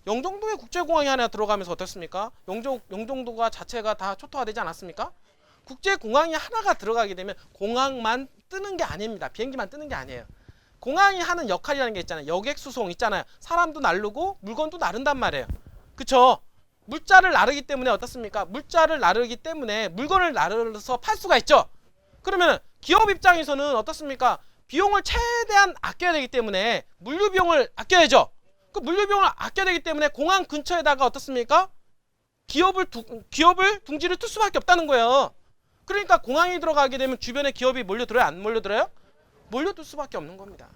영종도에 국제공항이 하나 들어가면서 어떻습니까? 영종도가 자체가 다 초토화되지 않았습니까? 국제공항이 하나가 들어가게 되면 공항만 뜨는 게 아닙니다. 비행기만 뜨는 게 아니에요. 공항이 하는 역할이라는 게 있잖아요. 여객 수송 있잖아요. 사람도 나르고 물건도 나른단 말이에요. 그쵸? 물자를 나르기 때문에 어떻습니까? 물자를 나르기 때문에 물건을 나르서 팔 수가 있죠. 그러면 기업 입장에서는 어떻습니까? 비용을 최대한 아껴야 되기 때문에 물류 비용을 아껴야죠. 그 물류 비용을 아껴야 되기 때문에 공항 근처에다가 어떻습니까? 기업을 둥지를 틀 수밖에 없다는 거예요. 그러니까 공항이 들어가게 되면 주변에 기업이 몰려들어요? 안 몰려들어요? 몰려들 수밖에 없는 겁니다.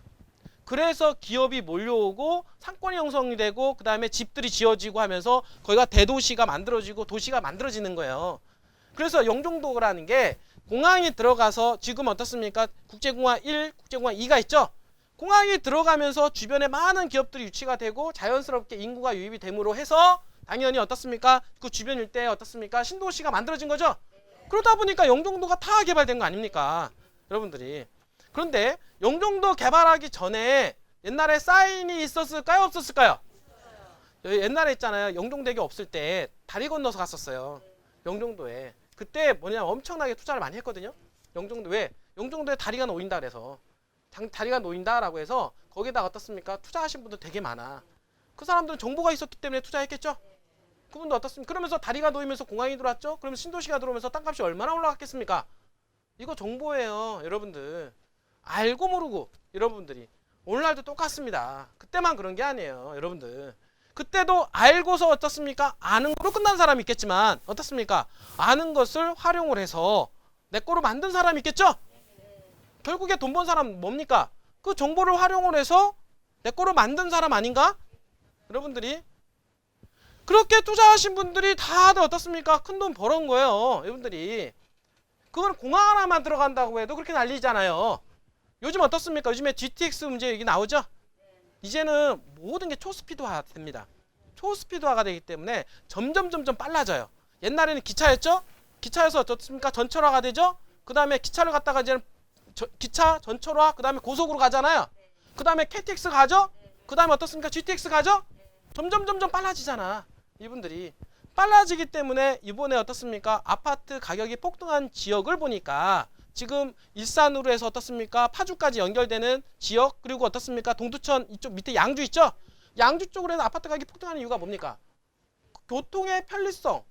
그래서 기업이 몰려오고 상권이 형성이 되고 그 다음에 집들이 지어지고 하면서 거기가 대도시가 만들어지고 도시가 만들어지는 거예요. 그래서 영종도라는 게 공항이 들어가서 지금 어떻습니까? 국제공항 1, 국제공항 2가 있죠? 공항이 들어가면서 주변에 많은 기업들이 유치가 되고 자연스럽게 인구가 유입이 됨으로 해서 당연히 어떻습니까? 그 주변 일대에 어떻습니까? 신도시가 만들어진 거죠? 그러다 보니까 영종도가 다 개발된 거 아닙니까? 여러분들이. 그런데 영종도 개발하기 전에 옛날에 사인이 있었을까요? 없었을까요? 옛날에 있잖아요. 영종대교 없을 때 다리 건너서 갔었어요. 영종도에. 그때 뭐냐 엄청나게 투자를 많이 했거든요. 영종도 왜? 영종도에 다리가 놓인다 그래서. 다리가 놓인다라고 해서 거기다가 어떻습니까? 투자하신 분들 되게 많아. 그 사람들은 정보가 있었기 때문에 투자했겠죠? 그분도 어떻습니까? 그러면서 다리가 놓이면서 공항이 들어왔죠? 그러면 신도시가 들어오면서 땅값이 얼마나 올라갔겠습니까? 이거 정보예요. 여러분들. 알고 모르고 여러분들이. 오늘날도 똑같습니다. 그때만 그런 게 아니에요. 여러분들. 그때도 알고서 어떻습니까? 아는 거로 끝난 사람이 있겠지만 어떻습니까? 아는 것을 활용을 해서 내 거로 만든 사람이 있겠죠? 결국에 돈 번 사람 뭡니까? 그 정보를 활용을 해서 내 거로 만든 사람 아닌가? 여러분들이. 그렇게 투자하신 분들이 다들 어떻습니까? 큰 돈 벌은 거예요. 여러분들이. 그건 공항 하나만 들어간다고 해도 그렇게 난리잖아요. 요즘 어떻습니까? 요즘에 GTX 문제 얘기 나오죠? 이제는 모든 게 초스피드화 됩니다. 초스피드화가 되기 때문에 점점 빨라져요. 옛날에는 기차였죠? 기차에서 어떻습니까? 전철화가 되죠? 그 다음에 기차를 갖다가 이제는 기차, 전철화, 그 다음에 고속으로 가잖아요. 그 다음에 KTX 가죠? 그 다음에 어떻습니까? GTX 가죠? 점점 빨라지잖아. 이분들이. 빨라지기 때문에 이번에 어떻습니까? 아파트 가격이 폭등한 지역을 보니까 지금 일산으로 해서 어떻습니까? 파주까지 연결되는 지역 그리고 어떻습니까? 동두천 이쪽 밑에 양주 있죠? 양주 쪽으로 해서 아파트 가격이 폭등하는 이유가 뭡니까? 교통의 편리성.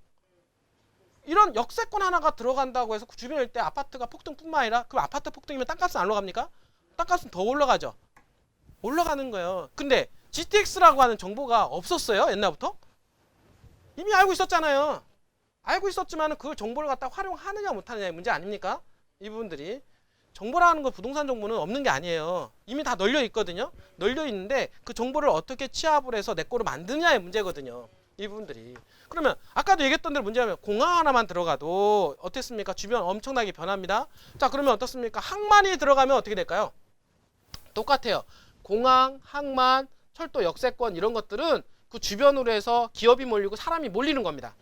이런 역세권 하나가 들어간다고 해서 주변 일대 아파트가 폭등뿐만 아니라 그 아파트 폭등이면 땅값은 안 올라갑니까? 땅값은 더 올라가죠. 올라가는 거예요. 근데 GTX라고 하는 정보가 없었어요. 옛날부터. 이미 알고 있었잖아요. 알고 있었지만 그걸 정보를 갖다 활용하느냐 못하느냐의 문제 아닙니까? 이 부분들이. 정보라는 거 부동산 정보는 없는 게 아니에요. 이미 다 널려 있거든요. 널려 있는데 그 정보를 어떻게 취합을 해서 내 거로 만드냐의 문제거든요. 이 부분들이. 그러면 아까도 얘기했던 대로 문제는 공항 하나만 들어가도 어떻습니까? 주변 엄청나게 변합니다. 자, 그러면 어떻습니까? 항만이 들어가면 어떻게 될까요? 똑같아요. 공항, 항만, 철도 역세권 이런 것들은 그 주변으로 해서 기업이 몰리고 사람이 몰리는 겁니다.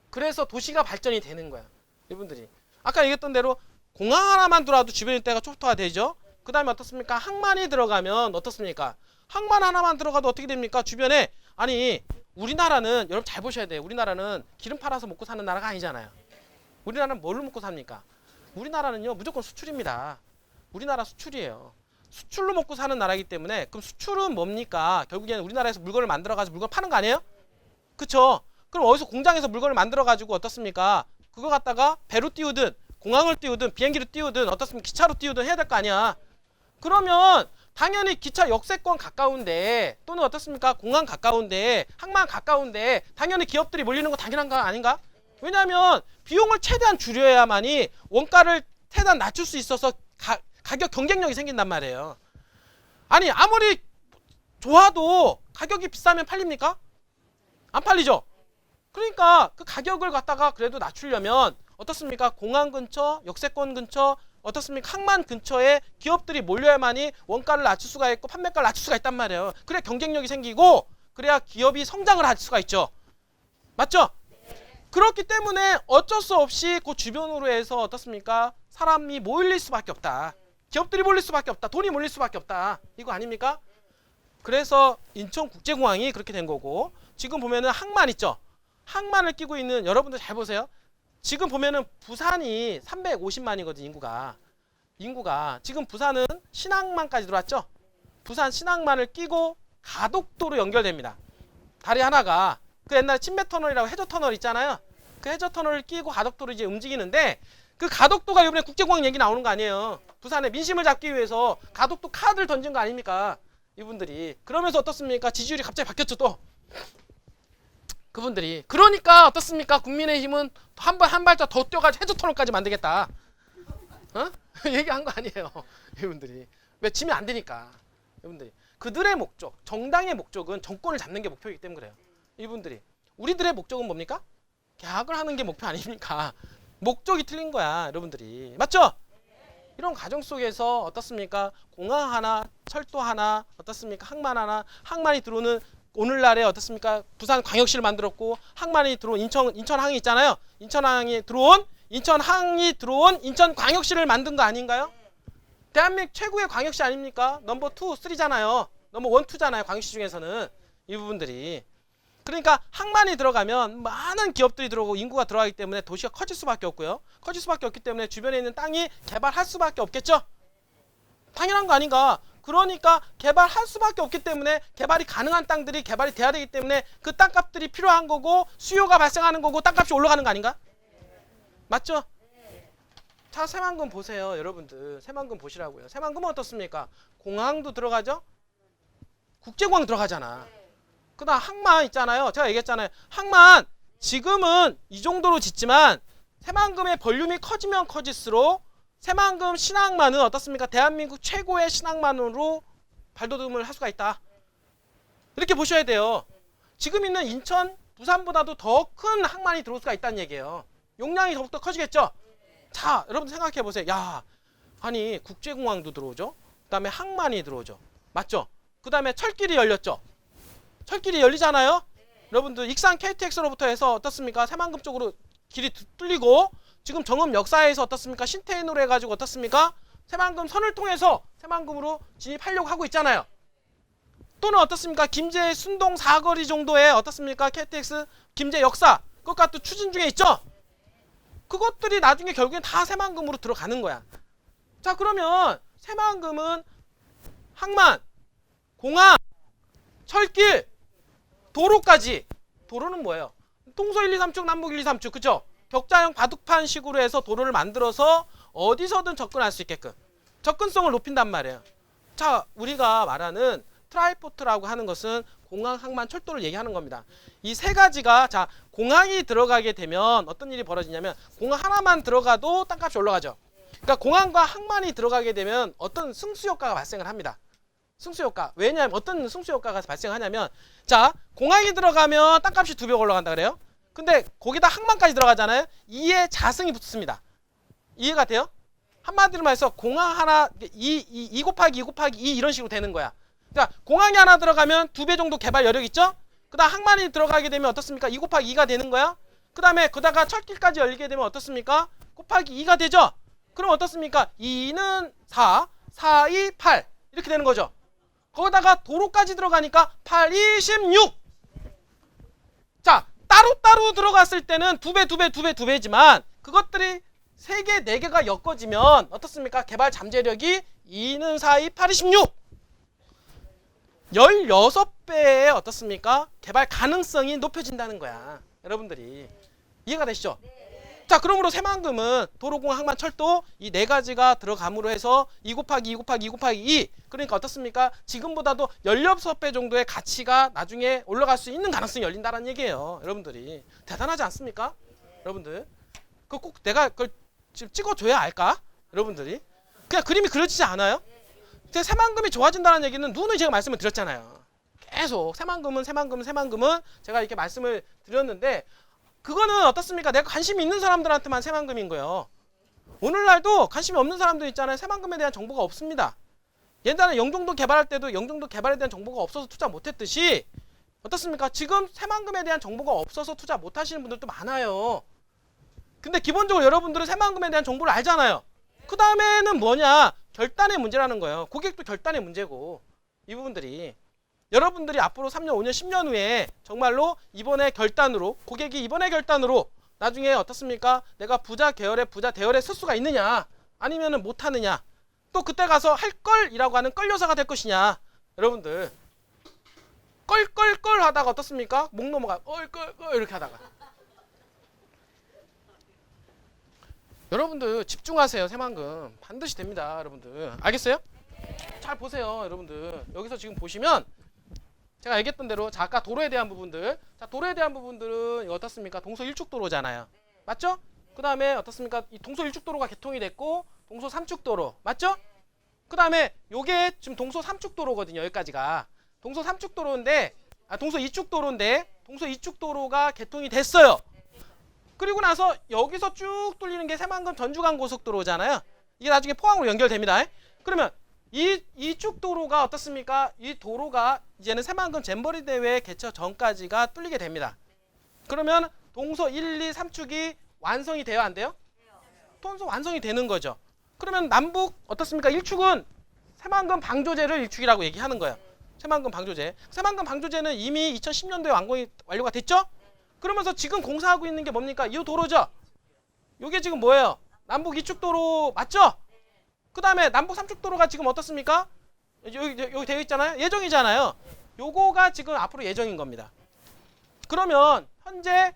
그래서 도시가 발전이 되는 거야. 이분들이. 아까 얘기했던 대로 공항 하나만 들어와도 주변 일대가 초토화 되죠. 그 다음에 어떻습니까? 항만이 들어가면 어떻습니까? 항만 하나만 들어가도 어떻게 됩니까? 주변에 아니 우리나라는 여러분 잘 보셔야 돼요. 우리나라는 기름 팔아서 먹고 사는 나라가 아니잖아요. 우리나라는 뭘로 먹고 삽니까? 우리나라는요 무조건 수출입니다. 우리나라 수출이에요. 수출로 먹고 사는 나라이기 때문에 그럼 수출은 뭡니까? 결국에는 우리나라에서 물건을 만들어가지고 물건 파는 거 아니에요? 그쵸? 그럼 어디서 공장에서 물건을 만들어가지고 어떻습니까? 그거 갖다가 배로 띄우든 공항을 띄우든 비행기로 띄우든 어떻습니까? 기차로 띄우든 해야 될 거 아니야. 그러면 당연히 기차 역세권 가까운데 또는 어떻습니까? 공항 가까운데 항만 가까운데 당연히 기업들이 몰리는 거 당연한 거 아닌가? 왜냐하면 비용을 최대한 줄여야만이 원가를 최대한 낮출 수 있어서 가격 경쟁력이 생긴단 말이에요. 아니 아무리 좋아도 가격이 비싸면 팔립니까? 안 팔리죠? 그러니까 그 가격을 갖다가 그래도 낮추려면 어떻습니까? 공항 근처, 역세권 근처, 어떻습니까? 항만 근처에 기업들이 몰려야만이 원가를 낮출 수가 있고 판매가를 낮출 수가 있단 말이에요. 그래야 경쟁력이 생기고 그래야 기업이 성장을 할 수가 있죠. 맞죠? 그렇기 때문에 어쩔 수 없이 그 주변으로 해서 어떻습니까? 사람이 몰릴 수밖에 없다. 기업들이 몰릴 수밖에 없다. 돈이 몰릴 수밖에 없다. 이거 아닙니까? 그래서 인천국제공항이 그렇게 된 거고, 지금 보면은 항만 있죠. 항만을 끼고 있는 여러분들 잘 보세요. 지금 보면은 부산이 350만이거든 인구가 지금 부산은 신항만까지 들어왔죠. 부산 신항만을 끼고 가덕도로 연결됩니다. 다리 하나가 그 옛날에 친매터널이라고 해저터널 있잖아요. 그 해저터널을 끼고 가덕도로 이제 움직이는데, 그 가덕도가 이번에 국제공항 얘기 나오는 거 아니에요. 부산의 민심을 잡기 위해서 가덕도 카드를 던진 거 아닙니까? 이분들이. 그러면서 어떻습니까? 지지율이 갑자기 바뀌었죠 또. 그분들이. 그러니까 어떻습니까? 국민의힘은 한 발짝 더 뛰어가지고 해저터널까지 만들겠다. 어? 얘기한 거 아니에요. 이분들이. 왜 지면 안 되니까. 이분들이. 그들의 목적, 정당의 목적은 정권을 잡는 게 목표이기 때문에 그래요. 이분들이. 우리들의 목적은 뭡니까? 계약을 하는 게 목표 아닙니까? 목적이 틀린 거야, 여러분들이. 맞죠? 이런 과정 속에서 어떻습니까? 공항 하나, 철도 하나, 어떻습니까? 항만 하나, 항만이 들어오는 오늘날에 어떻습니까? 부산광역시를 만들었고, 항만이 들어온 인천항이 있잖아요. 인천항이 들어온 인천광역시를 만든 거 아닌가요? 대한민국 최고의 광역시 아닙니까? 넘버 2, 3잖아요. 넘버 1, 2잖아요. 광역시 중에서는. 이 부분들이. 그러니까 항만이 들어가면 많은 기업들이 들어오고 인구가 들어가기 때문에 도시가 커질 수밖에 없고요. 커질 수밖에 없기 때문에 주변에 있는 땅이 개발할 수밖에 없겠죠. 당연한 거 아닌가. 그러니까 개발할 수밖에 없기 때문에 개발이 가능한 땅들이 개발이 돼야 되기 때문에 그 땅값들이 필요한 거고 수요가 발생하는 거고 땅값이 올라가는 거 아닌가? 맞죠? 자, 새만금 보세요. 여러분들 새만금 보시라고요. 새만금은 어떻습니까? 공항도 들어가죠? 국제공항 들어가잖아. 그 다음 항만 있잖아요. 제가 얘기했잖아요. 항만 지금은 이 정도로 짓지만 새만금의 볼륨이 커지면 커질수록 새만금 신항만은 어떻습니까? 대한민국 최고의 신항만으로 발돋움을 할 수가 있다. 이렇게 보셔야 돼요. 지금 있는 인천, 부산보다도 더 큰 항만이 들어올 수가 있다는 얘기예요. 용량이 더욱더 커지겠죠? 자, 여러분들 생각해 보세요. 야, 아니 국제공항도 들어오죠? 그 다음에 항만이 들어오죠. 맞죠? 그 다음에 철길이 열렸죠? 철길이 열리잖아요. 여러분들 익산 KTX로부터 해서 어떻습니까? 새만금 쪽으로 길이 뚫리고 지금 정읍 역사에서 어떻습니까? 신태인으로 해가지고 어떻습니까? 새만금 선을 통해서 새만금으로 진입하려고 하고 있잖아요. 또는 어떻습니까? 김제 순동 사거리 정도의 어떻습니까? KTX 김제 역사 그것과 또 추진 중에 있죠. 그것들이 나중에 결국엔 다 새만금으로 들어가는 거야. 자, 그러면 새만금은 항만, 공항, 철길, 도로까지. 도로는 뭐예요? 동서 1, 2, 3축, 남북 1, 2, 3축. 그죠? 격자형 바둑판 식으로 해서 도로를 만들어서 어디서든 접근할 수 있게끔 접근성을 높인단 말이에요. 자, 우리가 말하는 트라이포트라고 하는 것은 공항, 항만, 철도를 얘기하는 겁니다. 이 세 가지가, 자, 공항이 들어가게 되면 어떤 일이 벌어지냐면 공항 하나만 들어가도 땅값이 올라가죠. 그러니까 공항과 항만이 들어가게 되면 어떤 승수효과가 발생을 합니다. 승수효과. 왜냐하면 어떤 승수효과가 발생하냐면, 자, 공항이 들어가면 땅값이 2배 올라간다 그래요. 근데 거기다 항만까지 들어가잖아요. 2의 자승이 붙습니다. 이해가 돼요? 한마디로 말해서 공항 하나 2 곱하기 2 곱하기 2 이런 식으로 되는 거야. 그러니까 공항이 하나 들어가면 2배 정도 개발 여력 있죠? 그 다음 항만이 들어가게 되면 어떻습니까? 2 곱하기 2가 되는 거야. 그 다음에 그다가 철길까지 열리게 되면 어떻습니까? 곱하기 2가 되죠? 그럼 어떻습니까? 2는 4, 4, 2, 8 이렇게 되는 거죠. 거기다가 도로까지 들어가니까 8, 2, 16. 자, 따로따로 들어갔을 때는 2배지만 그것들이 3개, 4개가 엮어지면 어떻습니까? 개발 잠재력이 2는 4, 2, 8, 2, 16. 16배의 어떻습니까? 개발 가능성이 높여진다는 거야. 여러분들이. 이해가 되시죠? 자, 그러므로 새만금은 도로공항, 항만, 철도 이 4가지가 들어감으로 해서 2 곱하기 2 곱하기 2 곱하기 2 그러니까 어떻습니까? 지금보다도 16배 정도의 가치가 나중에 올라갈 수 있는 가능성이 열린다는 얘기예요. 여러분들이. 대단하지 않습니까? 여러분들. 그 꼭 내가 그걸 지금 찍어줘야 알까? 여러분들이. 그냥 그림이 그려지지 않아요? 근데 새만금이 좋아진다는 얘기는 누누이 제가 말씀을 드렸잖아요. 계속 새만금은 제가 이렇게 말씀을 드렸는데 그거는 어떻습니까? 내가 관심이 있는 사람들한테만 새만금인 거예요. 오늘날도 관심이 없는 사람들 있잖아요. 새만금에 대한 정보가 없습니다. 옛날에 영종도 개발할 때도 영종도 개발에 대한 정보가 없어서 투자 못했듯이 어떻습니까? 지금 새만금에 대한 정보가 없어서 투자 못하시는 분들도 많아요. 근데 기본적으로 여러분들은 새만금에 대한 정보를 알잖아요. 그 다음에는 뭐냐? 결단의 문제라는 거예요. 고객도 결단의 문제고 이 부분들이. 여러분들이 앞으로 3년, 5년, 10년 후에 정말로 이번에 결단으로, 고객이 이번에 결단으로 나중에 어떻습니까? 내가 부자 계열의 부자 대열에 쓸 수가 있느냐, 아니면은 못하느냐, 또 그때 가서 할 걸이라고 하는 끌려사가 될 것이냐. 여러분들 껄껄껄 하다가 어떻습니까? 목 넘어가 껄껄껄 이렇게 하다가. 여러분들 집중하세요. 새만금 반드시 됩니다. 여러분들 알겠어요? 잘 보세요. 여러분들 여기서 지금 보시면 제가 얘기했던 대로, 자, 아까 도로에 대한 부분들, 자, 도로에 대한 부분들은 이거 어떻습니까? 동서 일축도로잖아요. 맞죠? 그 다음에 어떻습니까? 이 동서 일축도로가 개통이 됐고 동서 삼축도로 맞죠? 그 다음에 요게 지금 동서 삼축도로거든요. 여기까지가 동서 삼축도로인데, 동서 이축도로인데 동서 이축도로가 개통이 됐어요. 그리고 나서 여기서 쭉 뚫리는 게 새만금 전주간 고속도로잖아요. 이게 나중에 포항으로 연결됩니다. 그러면 이쪽 도로가 어떻습니까? 이 도로가 이제는 새만금 잼버리 대회 개최 전까지가 뚫리게 됩니다. 그러면 동서 1, 2, 3축이 완성이 돼요, 안 돼요? 동서 완성이 되는 거죠. 그러면 남북 어떻습니까? 1축은 새만금 방조제를 1축이라고 얘기하는 거예요. 새만금 방조제. 새만금 방조제는 이미 2010년도에 완료가 됐죠? 그러면서 지금 공사하고 있는 게 뭡니까? 이 도로죠? 이게 지금 뭐예요? 남북 2축 도로 맞죠? 그 다음에 남북 3축 도로가 지금 어떻습니까? 여기 되어 있잖아요. 예정이잖아요. 요거가 지금 앞으로 예정인 겁니다. 그러면 현재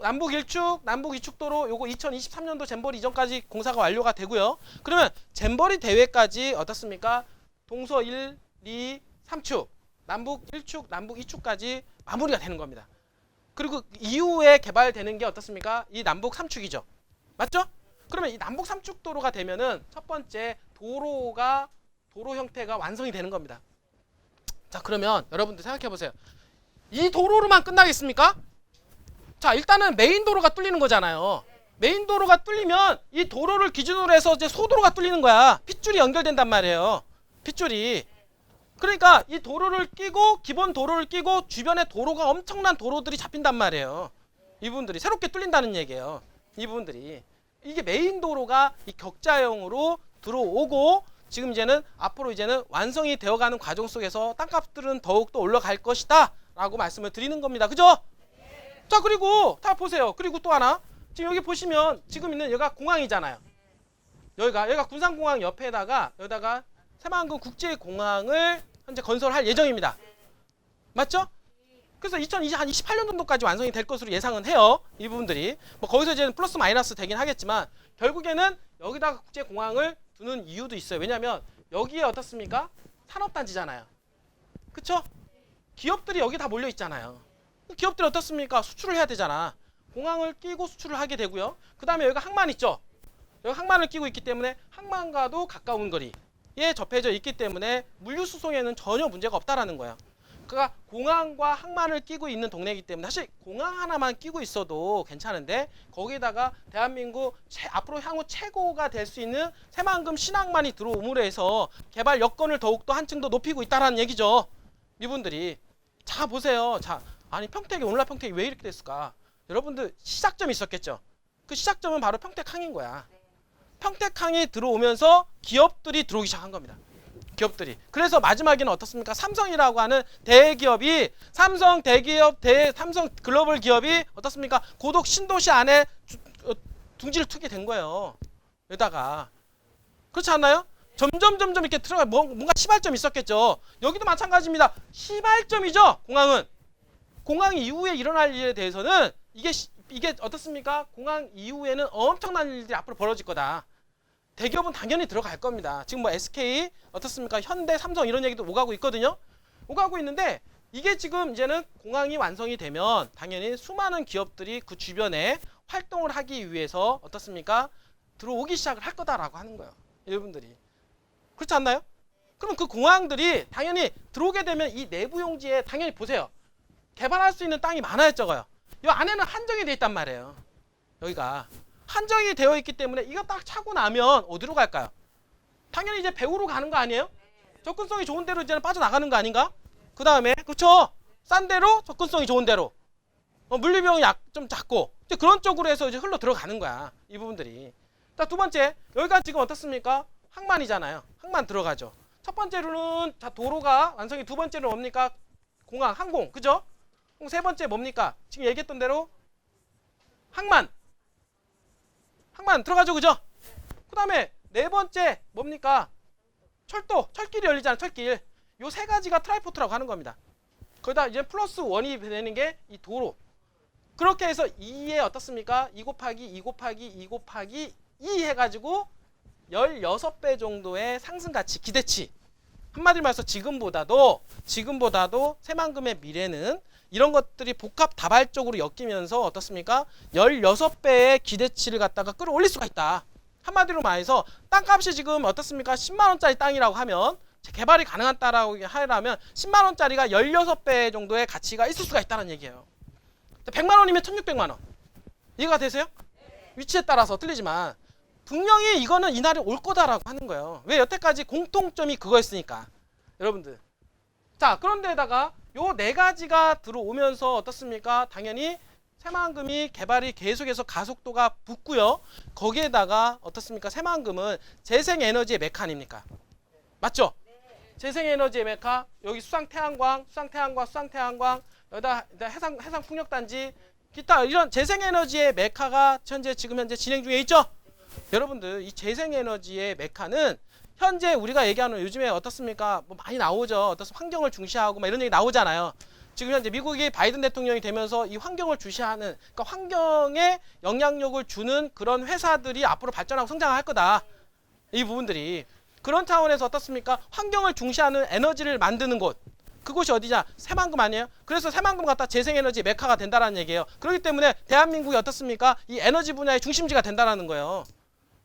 남북 1축, 남북 2축 도로 요거 2023년도 잼버리 이전까지 공사가 완료가 되고요. 그러면 잼버리 대회까지 어떻습니까? 동서 1, 2, 3축, 남북 1축, 남북 2축까지 마무리가 되는 겁니다. 그리고 이후에 개발되는 게 어떻습니까? 이 남북 3축이죠. 맞죠? 그러면 이 남북 3축 도로가 되면은 첫 번째 도로 형태가 완성이 되는 겁니다. 자, 그러면 여러분들 생각해 보세요. 이 도로로만 끝나겠습니까? 자, 일단은 메인 도로가 뚫리는 거잖아요. 메인 도로가 뚫리면 이 도로를 기준으로 해서 이제 소도로가 뚫리는 거야. 핏줄이 연결된단 말이에요. 핏줄이. 그러니까 이 도로를 끼고, 기본 도로를 끼고 주변에 도로가 엄청난 도로들이 잡힌단 말이에요. 이분들이 새롭게 뚫린다는 얘기예요. 이분들이. 이게 메인 도로가 이 격자형으로 들어오고, 지금 이제는 앞으로 이제는 완성이 되어가는 과정 속에서 땅값들은 더욱더 올라갈 것이다 라고 말씀을 드리는 겁니다. 그죠? 자, 그리고 다 보세요. 그리고 또 하나, 지금 여기 보시면 지금 있는 여기가 공항이잖아요. 여기가 군산공항 옆에다가 여기다가 새만금 국제공항을 현재 건설할 예정입니다. 맞죠? 그래서 2028년 정도까지 완성이 될 것으로 예상은 해요. 이 부분들이. 뭐 거기서 이제 플러스 마이너스 되긴 하겠지만 결국에는 여기다가 국제공항을 두는 이유도 있어요. 왜냐하면 여기에 어떻습니까? 산업단지잖아요. 그쵸? 기업들이 여기 다 몰려 있잖아요. 기업들이 어떻습니까? 수출을 해야 되잖아. 공항을 끼고 수출을 하게 되고요. 그 다음에 여기가 항만 있죠. 여기 항만을 끼고 있기 때문에 항만과도 가까운 거리에 접해져 있기 때문에 물류 수송에는 전혀 문제가 없다라는 거예요. 그러니까 공항과 항만을 끼고 있는 동네이기 때문에 사실 공항 하나만 끼고 있어도 괜찮은데 거기다가 대한민국 앞으로 향후 최고가 될 수 있는 새만금 신항만이 들어옴으로 해서 개발 여건을 더욱더 한층 더 높이고 있다는 얘기죠. 이분들이. 자, 보세요. 자, 아니 평택이 오늘날 평택이 왜 이렇게 됐을까? 여러분들 시작점이 있었겠죠. 그 시작점은 바로 평택항인 거야. 평택항이 들어오면서 기업들이 들어오기 시작한 겁니다. 기업들이. 그래서 마지막에는 어떻습니까? 삼성이라고 하는 대기업이 삼성 글로벌 기업이 어떻습니까? 고독 신도시 안에 둥지를 트게 된 거예요. 여기다가. 그렇지 않나요? 점점 이렇게 들어가 뭔가 시발점이 있었겠죠. 여기도 마찬가지입니다. 시발점이죠. 공항은. 공항 이후에 일어날 일에 대해서는 이게 어떻습니까? 공항 이후에는 엄청난 일들이 앞으로 벌어질 거다. 대기업은 당연히 들어갈 겁니다. 지금 뭐 SK 어떻습니까? 현대, 삼성 이런 얘기도 오가고 있거든요. 오가고 있는데 이게 지금 이제는 공항이 완성이 되면 당연히 수많은 기업들이 그 주변에 활동을 하기 위해서 어떻습니까? 들어오기 시작을 할 거다라고 하는 거예요. 여러분들이. 그렇지 않나요? 그럼 그 공항들이 당연히 들어오게 되면 이 내부 용지에 당연히 보세요. 개발할 수 있는 땅이 많아요, 적어요. 이 안에는 한정이 돼 있단 말이에요. 여기가. 한정이 되어 있기 때문에 이거 딱 차고 나면 어디로 갈까요? 당연히 이제 배후로 가는 거 아니에요? 접근성이 좋은 데로 이제는 빠져나가는 거 아닌가? 그 다음에 그쵸? 싼 데로 접근성이 좋은 데로 물류비용이 좀 작고 이제 그런 쪽으로 해서 이제 흘러 들어가는 거야. 이 부분들이. 자, 두 번째, 여기가 지금 어떻습니까? 항만이잖아요. 항만 들어가죠. 첫 번째로는 자 도로가 완성이, 두 번째는 뭡니까? 공항, 항공, 그죠? 그럼 세 번째 뭡니까? 지금 얘기했던 대로 항만 들어가죠, 그죠? 그 다음에 네 번째 뭡니까? 철도, 철길이 열리잖아, 철길. 요 세 가지가 트라이포트라고 하는 겁니다. 거기다 이제 플러스 원이 되는 게 이 도로. 그렇게 해서 2에 어떻습니까? 2 곱하기 2 곱하기 2 곱하기 2 해가지고 16배 정도의 상승가치, 기대치. 한마디로 말해서 지금보다도 새만금의 미래는 이런 것들이 복합 다발적으로 엮이면서 어떻습니까? 16배의 기대치를 갖다가 끌어올릴 수가 있다. 한마디로 말해서 땅값이 지금 어떻습니까? 10만원짜리 땅이라고 하면, 개발이 가능한 땅이라고 하려면 10만원짜리가 16배 정도의 가치가 있을 수가 있다는 얘기예요. 100만원이면 1600만원. 이해가 되세요? 위치에 따라서 틀리지만 분명히 이거는 이날이 올 거다라고 하는 거예요. 왜? 여태까지 공통점이 그거였으니까. 여러분들. 자, 그런데다가 요 네 가지가 들어오면서 어떻습니까? 당연히 새만금이 개발이 계속해서 가속도가 붙고요. 거기에다가 어떻습니까? 새만금은 재생에너지의 메카 아닙니까? 맞죠? 재생에너지의 메카, 여기 수상태양광, 여기다 해상풍력단지, 기타 이런 재생에너지의 메카가 지금 현재 진행 중에 있죠? 여러분들, 이 재생에너지의 메카는 현재 우리가 얘기하는, 요즘에 어떻습니까? 뭐 많이 나오죠. 어떻습니까? 환경을 중시하고 막 이런 얘기 나오잖아요. 지금 현재 미국이 바이든 대통령이 되면서 이 환경을 중시하는, 그러니까 환경에 영향력을 주는 그런 회사들이 앞으로 발전하고 성장할 거다. 이 부분들이. 그런 차원에서 어떻습니까? 환경을 중시하는 에너지를 만드는 곳. 그곳이 어디냐? 새만금 아니에요? 그래서 새만금 갖다 재생에너지 메카가 된다는 얘기예요. 그렇기 때문에 대한민국이 어떻습니까? 이 에너지 분야의 중심지가 된다는 거예요.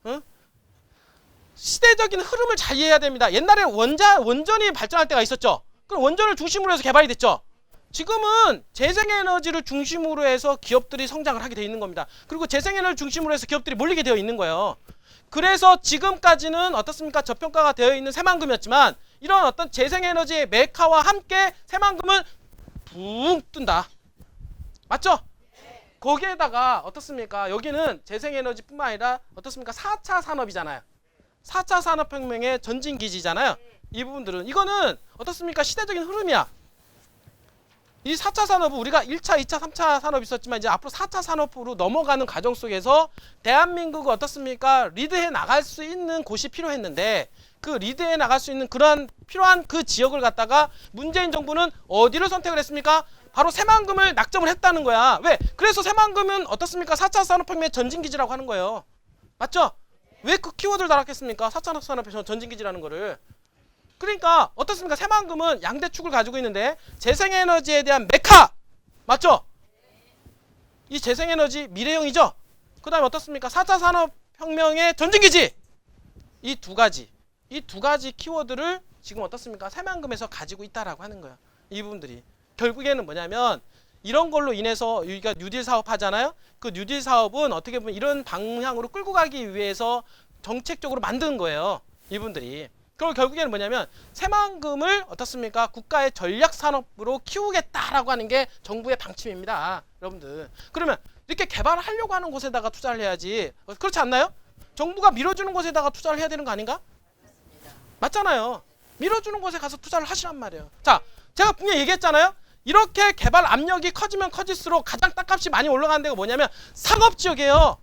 응? 시대적인 흐름을 잘 이해해야 됩니다. 옛날에 원전이 발전할 때가 있었죠. 그럼 원전을 중심으로 해서 개발이 됐죠. 지금은 재생에너지를 중심으로 해서 기업들이 성장을 하게 되어 있는 겁니다. 그리고 재생에너지를 중심으로 해서 기업들이 몰리게 되어 있는 거예요. 그래서 지금까지는 어떻습니까? 저평가가 되어 있는 새만금이었지만 이런 어떤 재생에너지의 메카와 함께 새만금은 붕 뜬다. 맞죠? 거기에다가 어떻습니까? 여기는 재생에너지뿐만 아니라 어떻습니까? 4차 산업이잖아요. 4차 산업혁명의 전진기지잖아요. 이 부분들은 이거는 어떻습니까? 시대적인 흐름이야. 이 4차 산업은 우리가 1차, 2차, 3차 산업이 있었지만 이제 앞으로 4차 산업으로 넘어가는 과정 속에서 대한민국은 어떻습니까? 리드해 나갈 수 있는 곳이 필요했는데 그 리드해 나갈 수 있는 그런 필요한 그 지역을 갖다가 문재인 정부는 어디를 선택을 했습니까? 바로 새만금을 낙점을 했다는 거야. 왜? 그래서 새만금은 어떻습니까? 4차 산업혁명의 전진기지라고 하는 거예요. 맞죠? 왜 그 키워드를 달았겠습니까? 4차 산업혁명 전진기지라는 거를. 그러니까 어떻습니까? 새만금은 양대 축을 가지고 있는데 재생에너지에 대한 메카! 맞죠? 이 재생에너지 미래형이죠? 그 다음에 어떻습니까? 4차 산업혁명의 전진기지! 이 두 가지 키워드를 지금 어떻습니까? 새만금에서 가지고 있다라고 하는 거예요. 이 부분들이. 결국에는 뭐냐면 이런 걸로 인해서 우리가 뉴딜 사업 하잖아요. 그 뉴딜 사업은 어떻게 보면 이런 방향으로 끌고 가기 위해서 정책적으로 만든 거예요. 이분들이. 그리고 결국에는 뭐냐면 새만금을 어떻습니까? 국가의 전략 산업으로 키우겠다라고 하는 게 정부의 방침입니다. 여러분들. 그러면 이렇게 개발을 하려고 하는 곳에다가 투자를 해야지. 그렇지 않나요? 정부가 밀어주는 곳에다가 투자를 해야 되는 거 아닌가? 맞잖아요. 밀어주는 곳에 가서 투자를 하시란 말이에요. 자, 제가 분명히 얘기했잖아요. 이렇게 개발 압력이 커지면 커질수록 가장 땅값이 많이 올라가는 데가 뭐냐면 상업지역이에요.